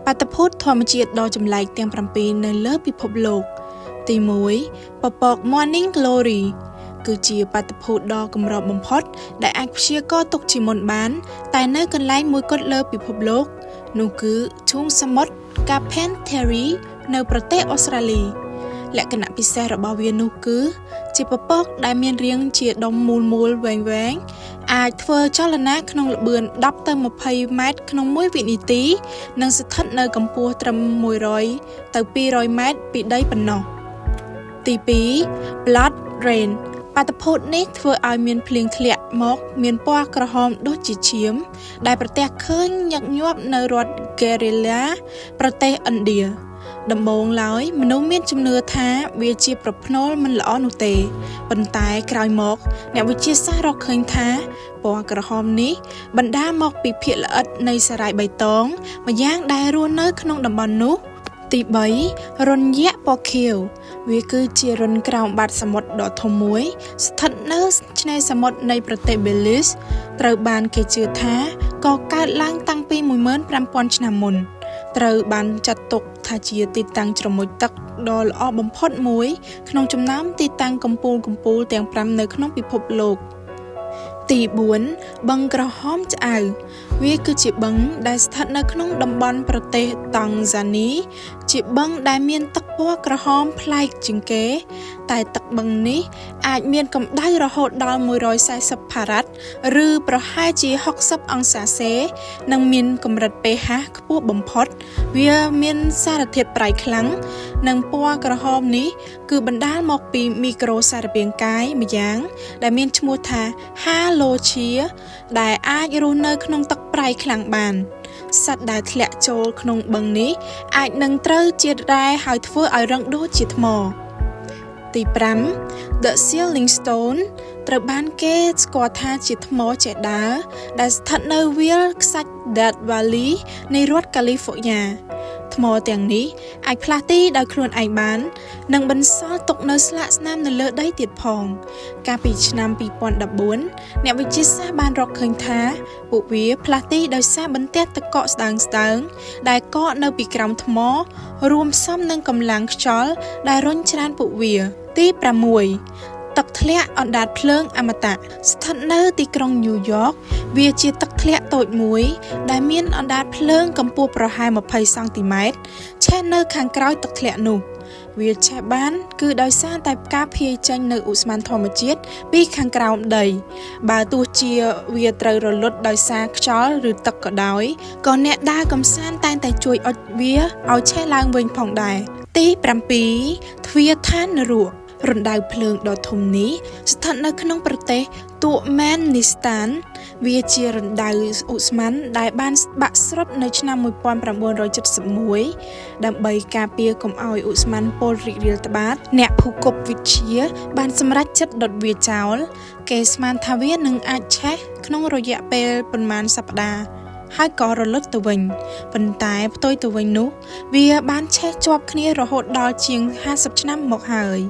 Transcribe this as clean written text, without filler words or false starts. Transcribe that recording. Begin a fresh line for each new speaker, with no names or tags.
បាតុភូតធម្មជាតិដ៏ចម្លែកទាំង7នៅលើពិភពលោកទី1ពពក Morning Glory គឺជាបាតុភូតដ៏កម្របំផុតដែលអាចព្យាករណ៍ទុកជាមុនបានតែនៅកន្លែងមួយគត់លើពិភពលោកនោះគឺឈូងសមុទ្រ Carpentaria នៅប្រទេសអូស្ត្រាលីលក្ខណៈពិសេសរបស់វានោះគឺជាពពកដែលមានរាងជាដុំមូលវែងអាចធ្វើចលនាក្នុងល្បឿន10ទៅ20ម៉ែត្រក្នុង1វិនាទីនិងស្ថិតនៅកម្ពស់ត្រឹម100ទៅ200ម៉ែត្រពីដីប៉ុណ្ណោះទី2 Blood Rain បាតុភូតនេះធ្វើឲ្យមានភ្លៀងធ្លាក់មកមានពណ៌ក្រហមដូចជាឈាមដែលប្រទះឃើញញឹកញាប់នៅរដ្ឋ Kerala ប្រទេសឥណ្ឌាដំបូងឡើយមនុស្សមានជំនឿថាវាជាប្រផ្នូលមិនល្អនោះទេប៉ុន្តែក្រោយមកអ្នកវិទ្យាសាស្ត្ររកឃើញថាពណ៌ក្រហមនេះបណ្ដាលមកពីភាគល្អិតនៃសារាយបៃតងម្យ៉ាងដែលរស់នៅក្នុងតំបន់នោះទី3រុនយក្សពណ៌ខៀវវាគឺជារុនក្រោមបាតសមុទ្រដ៏ធំមួយស្ថិតនៅឆ្នេរសមុទ្រនៃប្រទេស Belize ត្រូវបានគេជឿថាកកើតឡើងតាំងពី 15,000 ឆ្នាំមុនត្រូវបានចាត់ទុកថាជាទីតាំងជ្រមុជទឹកដ៏ល្អបំផុតមួយក្នុងចំណោមទីតាំងកំពូលទាំង5នៅក្នុងពិភពលោកទី4បឹងក្រហមឆ្អៅវាគឺជាបឹងដែលស្ថិតនៅក្នុងតំបន់ប្រទេសតង់ហ្សានីជាបឹងដែលមានទឹកពណ៌ក្រហមប្លែកជាងគេតែទឹកបឹងនេះអាចមានកម្ដៅរហូតដល់140 ផារ៉ាត់ឬប្រហែលជា60អង្សាសេនិងមានកម្រិត pH ខ្ពស់បំផុតវាមានសារធាតុប្រៃខ្លាំងនិងពណ៌ក្រហមនេះគឺបណ្ដាលមកពីមីក្រូសារពាង្គកាយម្យ៉ាងដែលមានឈ្មោះថាហាឡូឈៀដែលអាចរស់នៅក្នុងទឹកប្រៃខ្លាំងបានសត្វដែលធ្លាក់ចូលក្នុងបឹងនេះអាចនឹងត្រូវជាតិរ៉ែហើយធ្វើឲ្យរឹងដូចជាថ្មទី5 The Sealing Stone ត្រូវបានគេស្គាល់ថាជាថ្មចេដាដែលស្ថិតនៅវាលខ្សាច់ Death Valley នៃរដ្ឋ California ថ្មទាំងនេះអាចផ្លាស់ទីដោយខ្លួនឯងបាននិងបន្សល់ទុកនៅស្លាកស្នាមនៅលើដីទៀតផងកាលពីឆ្នាំ2014អ្នកវិទ្យាសាស្ត្របានរកឃើញថាពួកវាផ្លាស់ទីដោយសារបន្ទះទឹកកកស្ដើងដែលកកនៅពីក្រោមថ្មរួមផ្សំនឹងកម្លាំងខ្យល់ដែលរុញច្រានពួកវាទី6ទឹកធ្លាក់អណ្ដាតភ្លើងអមតៈស្ថិតនៅទីក្រុងញូវយ៉កវាជាទឹកធ្លាក់តូចមួយដែលមានអណ្ដាតភ្លើងកម្ពស់ប្រហែល20សង់ទីម៉ែត្រឆេះនៅខាងក្រោយទឹកធ្លាក់នោះវាឆេះបានគឺដោយសារតែការភាយចេញនៅឧស្ម័នធម្មជាតិពីខាងក្រោមដីបើទោះជាវាត្រូវរលត់ដោយសារខ្យល់ឬទឹកក៏ដោយក៏អ្នកដើរកម្សាន្តតែងតែជួយអុជវាឲ្យឆេះឡើងវិញផងដែរទី7ទ្វារឋាននរករណ្ដៅភ្លើងដ៏ធំនេះស្ថិតនៅក្នុងប្រទេសទូម៉ែននីស្តានវាជារណ្ដៅឧស្ម័នដែលបានបាក់ស្រុតនៅឆ្នាំ1971ដើម្បីការពារកុំឲ្យឧស្ម័នពុលរីករាលត្បាតអ្នកភូកុបវិទ្យាបានសម្រេចចិត្តដុតវាចោលគេស្មានថាវានឹងអាចឆេះក្នុងរយៈពេលប៉ុន្មានសប្តាហ៍ហើយក៏រលត់ទៅវិញប៉ុន្តែផ្ទុយទៅវិញនោះវាបានឆេះជាប់គ្នារហូតដល់ជាង50ឆ្នាំមកហើយ